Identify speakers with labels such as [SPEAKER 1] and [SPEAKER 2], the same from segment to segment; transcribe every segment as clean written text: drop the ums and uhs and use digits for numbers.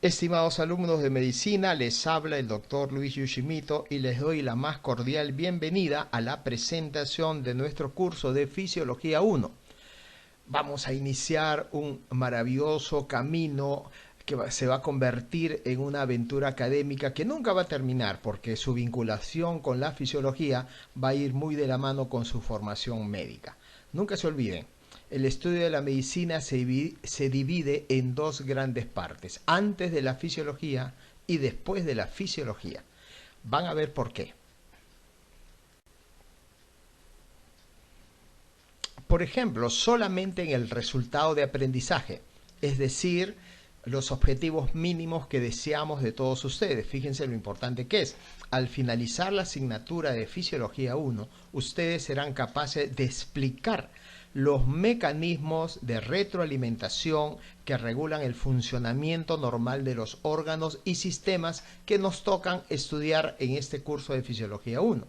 [SPEAKER 1] Estimados alumnos de medicina, les habla el doctor Luis Yoshimoto y les doy la más cordial bienvenida a la presentación de nuestro curso de Fisiología 1. Vamos a iniciar un maravilloso camino que se va a convertir en una aventura académica que nunca va a terminar porque su vinculación con la fisiología va a ir muy de la mano con su formación médica. Nunca se olviden, el estudio de la medicina se divide en dos grandes partes, antes de la fisiología y después de la fisiología. Van a ver por qué. Por ejemplo, solamente en el resultado de aprendizaje, es decir, los objetivos mínimos que deseamos de todos ustedes. Fíjense lo importante que es. Al finalizar la asignatura de Fisiología 1, ustedes serán capaces de explicar los mecanismos de retroalimentación que regulan el funcionamiento normal de los órganos y sistemas que nos tocan estudiar en este curso de Fisiología 1.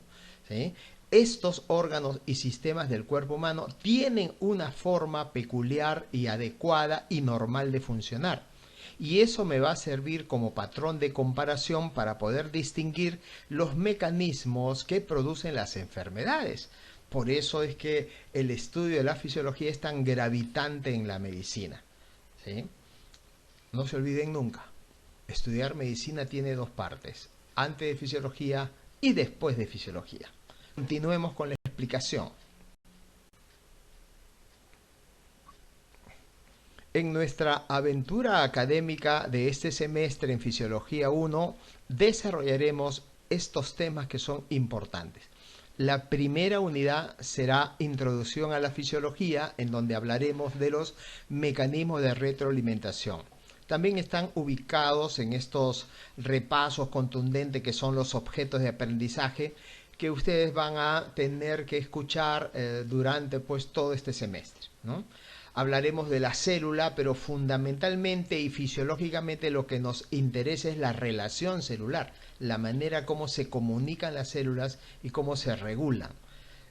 [SPEAKER 1] ¿Sí? Estos órganos y sistemas del cuerpo humano tienen una forma peculiar y adecuada y normal de funcionar. Y eso me va a servir como patrón de comparación para poder distinguir los mecanismos que producen las enfermedades. Por eso es que el estudio de la fisiología es tan gravitante en la medicina. ¿Sí? No se olviden nunca, estudiar medicina tiene dos partes, antes de fisiología y después de fisiología. Continuemos con la explicación. En nuestra aventura académica de este semestre en Fisiología 1 desarrollaremos estos temas que son importantes. La primera unidad será Introducción a la Fisiología, en donde hablaremos de los mecanismos de retroalimentación. También están ubicados en estos repasos contundentes que son los objetos de aprendizaje que ustedes van a tener que escuchar durante todo este semestre, ¿no? Hablaremos de la célula, pero fundamentalmente y fisiológicamente lo que nos interesa es la relación celular, la manera como se comunican las células y cómo se regulan.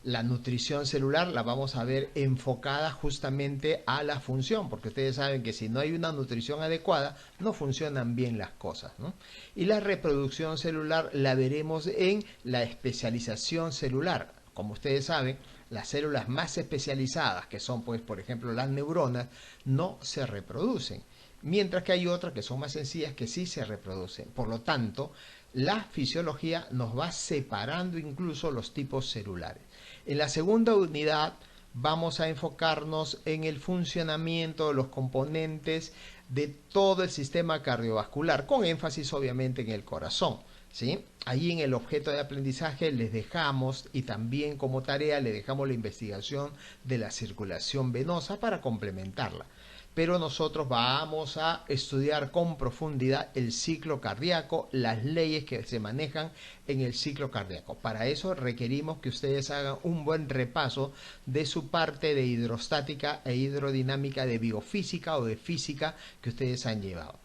[SPEAKER 1] La nutrición celular la vamos a ver enfocada justamente a la función, porque ustedes saben que si no hay una nutrición adecuada, no funcionan bien las cosas, ¿no? Y la reproducción celular la veremos en la especialización celular. Como ustedes saben, las células más especializadas, que son, pues, por ejemplo, las neuronas, no se reproducen, mientras que hay otras que son más sencillas que sí se reproducen. Por lo tanto, la fisiología nos va separando incluso los tipos celulares. En la segunda unidad vamos a enfocarnos en el funcionamiento de los componentes de todo el sistema cardiovascular, con énfasis obviamente en el corazón. ¿Sí? Ahí en el objeto de aprendizaje les dejamos, y también como tarea le dejamos la investigación de la circulación venosa para complementarla. Pero nosotros vamos a estudiar con profundidad el ciclo cardíaco, las leyes que se manejan en el ciclo cardíaco. Para eso requerimos que ustedes hagan un buen repaso de su parte de hidrostática e hidrodinámica, de biofísica o de física que ustedes han llevado.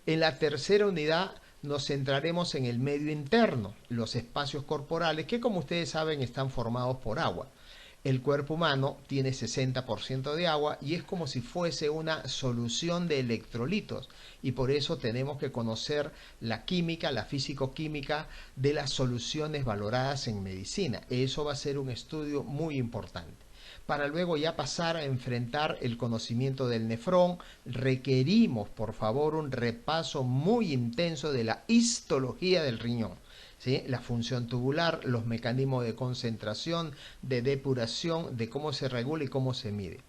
[SPEAKER 1] En la tercera unidad nos centraremos en el medio interno, los espacios corporales que, como ustedes saben, están formados por agua. El cuerpo humano tiene 60% de agua y es como si fuese una solución de electrolitos, y por eso tenemos que conocer la química, la físico-química de las soluciones valoradas en medicina. Eso va a ser un estudio muy importante. Para luego ya pasar a enfrentar el conocimiento del nefrón, requerimos, por favor, un repaso muy intenso de la histología del riñón. ¿Sí? La función tubular, los mecanismos de concentración, de depuración, de cómo se regula y cómo se mide.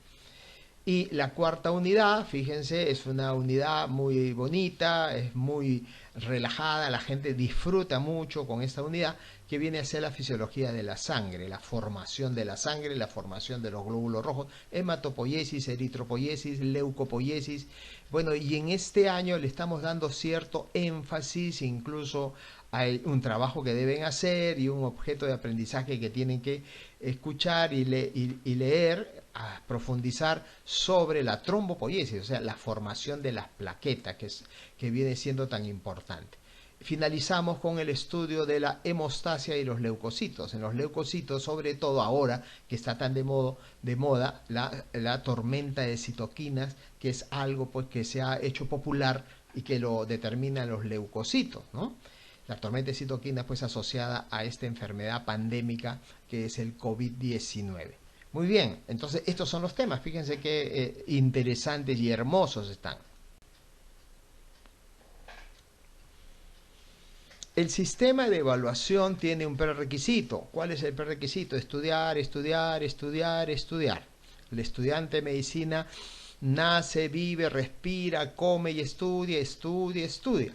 [SPEAKER 1] Y la cuarta unidad, fíjense, es una unidad muy bonita, es muy relajada, la gente disfruta mucho con esta unidad, que viene a ser la fisiología de la sangre, la formación de la sangre, la formación de los glóbulos rojos, hematopoiesis, eritropoiesis, leucopoiesis. Bueno, y en este año le estamos dando cierto énfasis, incluso hay un trabajo que deben hacer y un objeto de aprendizaje que tienen que escuchar y leer, a profundizar sobre la trombopoiesis, o sea, la formación de las plaquetas, que viene siendo tan importante. Finalizamos con el estudio de la hemostasia y los leucocitos. En los leucocitos, sobre todo ahora que está tan de moda la tormenta de citoquinas, que es algo pues que se ha hecho popular y que lo determinan los leucocitos, ¿no? La tormenta de citoquinas pues asociada a esta enfermedad pandémica que es el COVID-19. Muy bien, entonces estos son los temas, fíjense qué interesantes y hermosos están. El sistema de evaluación tiene un prerequisito. ¿Cuál es el prerequisito? Estudiar, estudiar, estudiar, estudiar. El estudiante de medicina nace, vive, respira, come y estudia, estudia, estudia.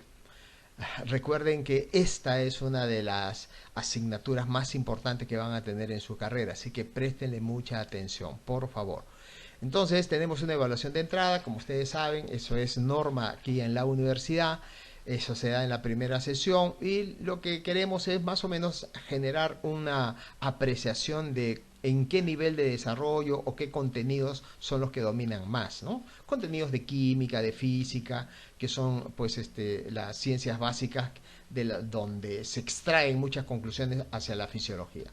[SPEAKER 1] Recuerden que esta es una de las asignaturas más importantes que van a tener en su carrera, así que préstenle mucha atención, por favor. Entonces tenemos una evaluación de entrada, como ustedes saben, eso es norma aquí en la universidad. Eso se da en la primera sesión y lo que queremos es más o menos generar una apreciación de en qué nivel de desarrollo o qué contenidos son los que dominan más, ¿no? Contenidos de química, de física, que son pues las ciencias básicas donde se extraen muchas conclusiones hacia la fisiología.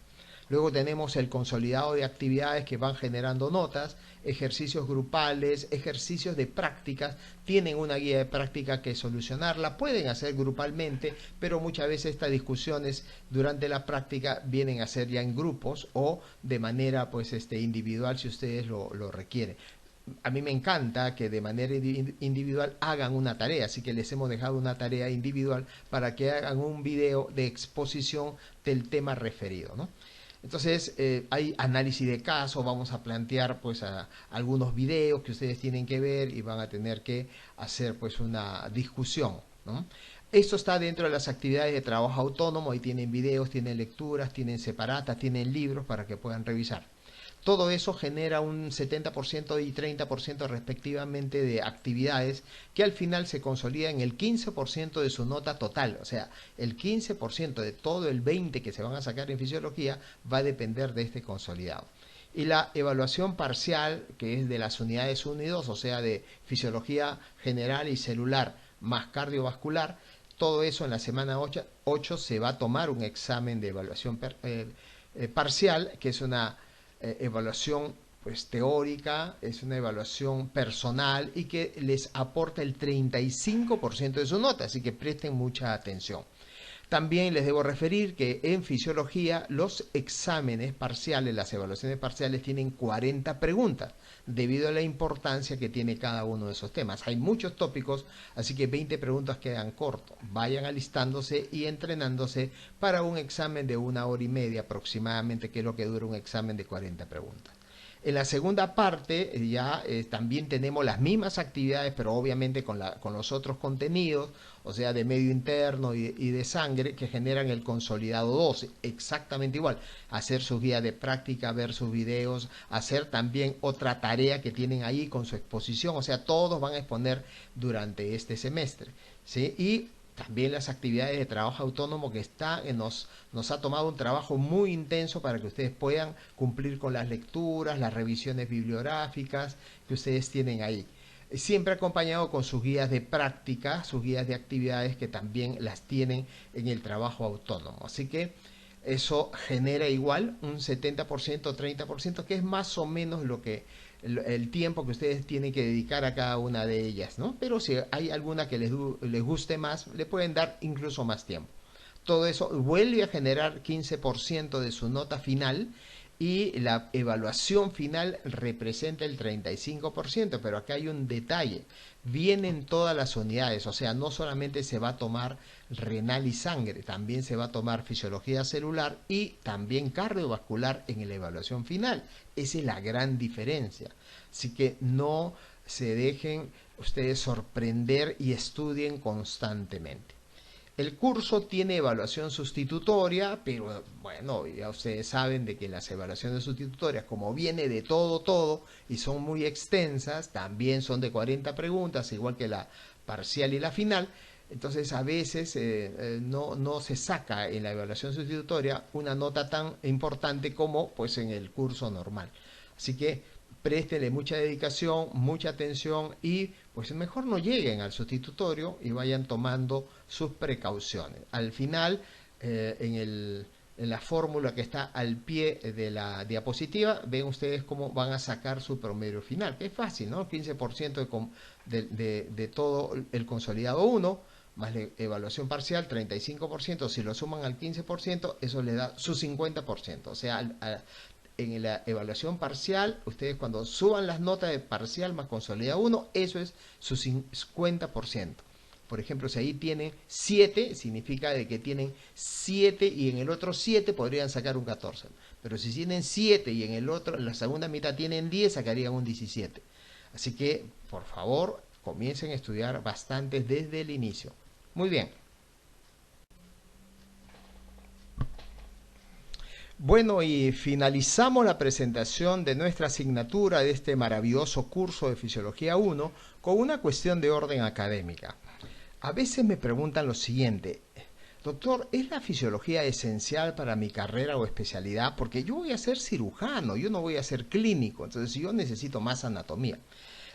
[SPEAKER 1] Luego tenemos el consolidado de actividades que van generando notas, ejercicios grupales, ejercicios de prácticas. Tienen una guía de práctica que solucionarla, pueden hacer grupalmente, pero muchas veces estas discusiones durante la práctica vienen a ser ya en grupos o de manera pues individual si ustedes lo requieren. A mí me encanta que de manera individual hagan una tarea, así que les hemos dejado una tarea individual para que hagan un video de exposición del tema referido, ¿no? Entonces hay análisis de caso, vamos a plantear pues algunos videos que ustedes tienen que ver y van a tener que hacer pues una discusión, ¿no? Esto está dentro de las actividades de trabajo autónomo, ahí tienen videos, tienen lecturas, tienen separatas, tienen libros para que puedan revisar. Todo eso genera un 70% y 30% respectivamente de actividades que al final se consolida en el 15% de su nota total. O sea, el 15% de todo el 20% que se van a sacar en fisiología va a depender de este consolidado. Y la evaluación parcial, que es de las unidades 1 y 2, o sea, de fisiología general y celular más cardiovascular, todo eso en la semana 8 se va a tomar un examen de evaluación parcial, que es una evaluación pues teórica, es una evaluación personal y que les aporta el 35% de su nota, así que presten mucha atención. También les debo referir que en fisiología los exámenes parciales, las evaluaciones parciales tienen 40 preguntas debido a la importancia que tiene cada uno de esos temas. Hay muchos tópicos, así que 20 preguntas quedan cortos. Vayan alistándose y entrenándose para un examen de 1 hora y media aproximadamente, que es lo que dura un examen de 40 preguntas. En la segunda parte ya también tenemos las mismas actividades, pero obviamente con los otros contenidos, o sea, de medio interno y de sangre, que generan el consolidado 2, exactamente igual. Hacer sus guías de práctica, ver sus videos, hacer también otra tarea que tienen ahí con su exposición, o sea, todos van a exponer durante este semestre, ¿sí? Y también las actividades de trabajo autónomo que nos ha tomado un trabajo muy intenso para que ustedes puedan cumplir con las lecturas, las revisiones bibliográficas que ustedes tienen ahí. Siempre acompañado con sus guías de práctica, sus guías de actividades que también las tienen en el trabajo autónomo. Así que eso genera igual un 70%, 30%, que es más o menos el tiempo que ustedes tienen que dedicar a cada una de ellas, ¿no? Pero si hay alguna que les guste más, le pueden dar incluso más tiempo. Todo eso vuelve a generar 15% de su nota final y la evaluación final representa el 35%, pero acá hay un detalle. Vienen todas las unidades, o sea, no solamente se va a tomar renal y sangre, también se va a tomar fisiología celular y también cardiovascular en la evaluación final. Esa es la gran diferencia. Así que no se dejen ustedes sorprender y estudien constantemente. El curso tiene evaluación sustitutoria, pero bueno, ya ustedes saben de que las evaluaciones sustitutorias, como viene de todo y son muy extensas, también son de 40 preguntas, igual que la parcial y la final. Entonces a veces no se saca en la evaluación sustitutoria una nota tan importante como pues en el curso normal. Así que préstenle mucha dedicación, mucha atención y pues mejor no lleguen al sustitutorio y vayan tomando sus precauciones. Al final, en la fórmula que está al pie de la diapositiva, ven ustedes cómo van a sacar su promedio final, que es fácil, ¿no? 15% de todo el consolidado 1, más la evaluación parcial, 35%, si lo suman al 15%, eso le da su 50%. O sea, en la evaluación parcial, ustedes cuando suban las notas de parcial más consolidado 1, eso es su 50%. Por ejemplo, si ahí tienen 7, significa de que tienen 7 y en el otro 7 podrían sacar un 14. Pero si tienen 7 y en el otro, en la segunda mitad tienen 10, sacarían un 17. Así que, por favor, comiencen a estudiar bastante desde el inicio. Muy bien. Bueno, y finalizamos la presentación de nuestra asignatura de este maravilloso curso de Fisiología 1 con una cuestión de orden académica. A veces me preguntan lo siguiente: doctor, ¿es la fisiología esencial para mi carrera o especialidad? Porque yo voy a ser cirujano, yo no voy a ser clínico, entonces yo necesito más anatomía.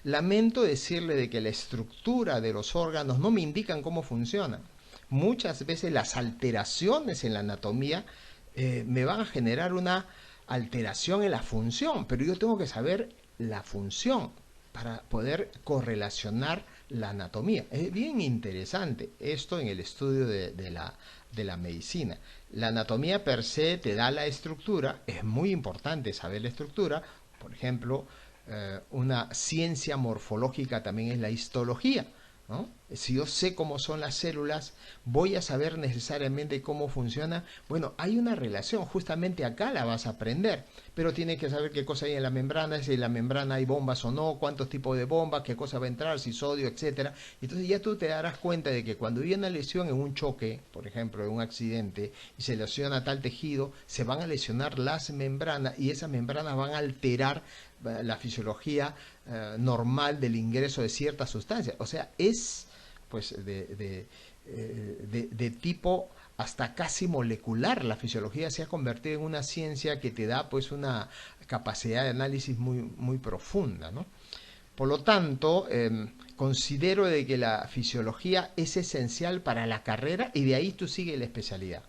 [SPEAKER 1] Lamento decirle de que la estructura de los órganos no me indican cómo funcionan. Muchas veces las alteraciones en la anatomía me van a generar una alteración en la función, pero yo tengo que saber la función para poder correlacionar la anatomía. Es bien interesante esto en el estudio de la medicina. La anatomía per se te da la estructura, es muy importante saber la estructura. Por ejemplo, una ciencia morfológica también es la histología, ¿no? Si yo sé cómo son las células, voy a saber necesariamente cómo funciona. Bueno, hay una relación, justamente acá la vas a aprender, pero tienes que saber qué cosa hay en la membrana, si en la membrana hay bombas o no, cuántos tipos de bombas, qué cosa va a entrar, si sodio, etcétera. Entonces ya tú te darás cuenta de que cuando hay una lesión en un choque, por ejemplo, en un accidente, y se lesiona tal tejido, se van a lesionar las membranas y esas membranas van a alterar la fisiología normal del ingreso de ciertas sustancias. O sea, es pues de tipo hasta casi molecular. La fisiología se ha convertido en una ciencia que te da pues una capacidad de análisis muy profunda, ¿no? Por lo tanto, considero de que la fisiología es esencial para la carrera y de ahí tú sigues la especialidad.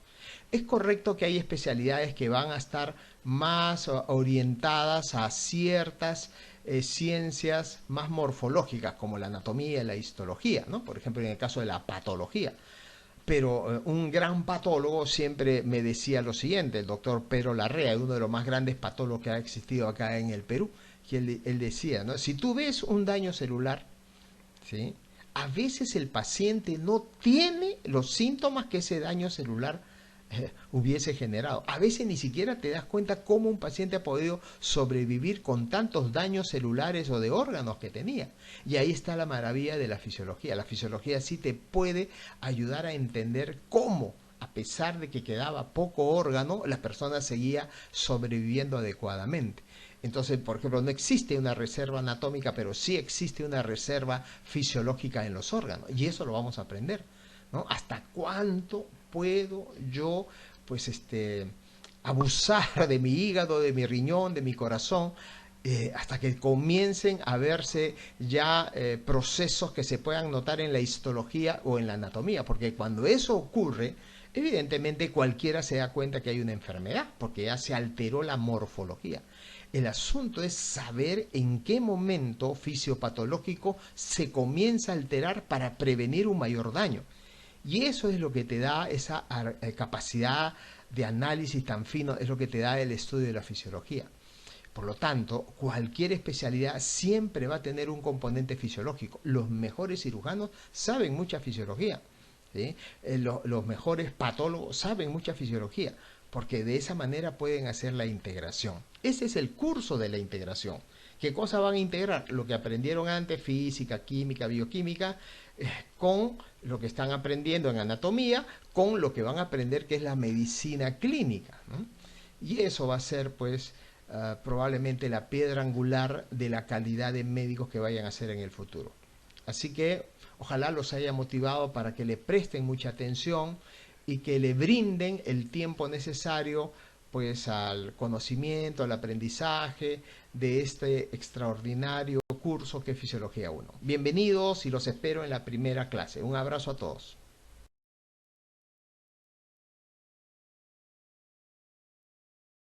[SPEAKER 1] Es correcto que hay especialidades que van a estar más orientadas a ciertas ciencias más morfológicas, como la anatomía y la histología, ¿no? Por ejemplo, en el caso de la patología. Pero un gran patólogo siempre me decía lo siguiente, el doctor Pedro Larrea, uno de los más grandes patólogos que ha existido acá en el Perú, que él decía, ¿no? Si tú ves un daño celular, ¿sí? A veces el paciente no tiene los síntomas que ese daño celular hubiese generado. A veces ni siquiera te das cuenta cómo un paciente ha podido sobrevivir con tantos daños celulares o de órganos que tenía. Y ahí está la maravilla de la fisiología. La fisiología sí te puede ayudar a entender cómo, a pesar de que quedaba poco órgano, la persona seguía sobreviviendo adecuadamente. Entonces, por ejemplo, no existe una reserva anatómica, pero sí existe una reserva fisiológica en los órganos. Y eso lo vamos a aprender, ¿no? ¿Hasta cuánto puedo yo, pues, abusar de mi hígado, de mi riñón, de mi corazón, hasta que comiencen a verse ya procesos que se puedan notar en la histología o en la anatomía? Porque cuando eso ocurre, evidentemente cualquiera se da cuenta que hay una enfermedad, porque ya se alteró la morfología. El asunto es saber en qué momento fisiopatológico se comienza a alterar para prevenir un mayor daño. Y eso es lo que te da esa capacidad de análisis tan fino, es lo que te da el estudio de la fisiología. Por lo tanto, cualquier especialidad siempre va a tener un componente fisiológico. Los mejores cirujanos saben mucha fisiología, ¿sí? Los mejores patólogos saben mucha fisiología, porque de esa manera pueden hacer la integración. Ese es el curso de la integración. ¿Qué cosas van a integrar? Lo que aprendieron antes, física, química, bioquímica, con lo que están aprendiendo en anatomía, con lo que van a aprender que es la medicina clínica, ¿no? Y eso va a ser pues probablemente la piedra angular de la calidad de médicos que vayan a ser en el futuro. Así que ojalá los haya motivado para que le presten mucha atención y que le brinden el tiempo necesario pues al conocimiento, al aprendizaje de este extraordinario curso que es Fisiología 1. Bienvenidos y los espero en la primera clase. Un abrazo a todos.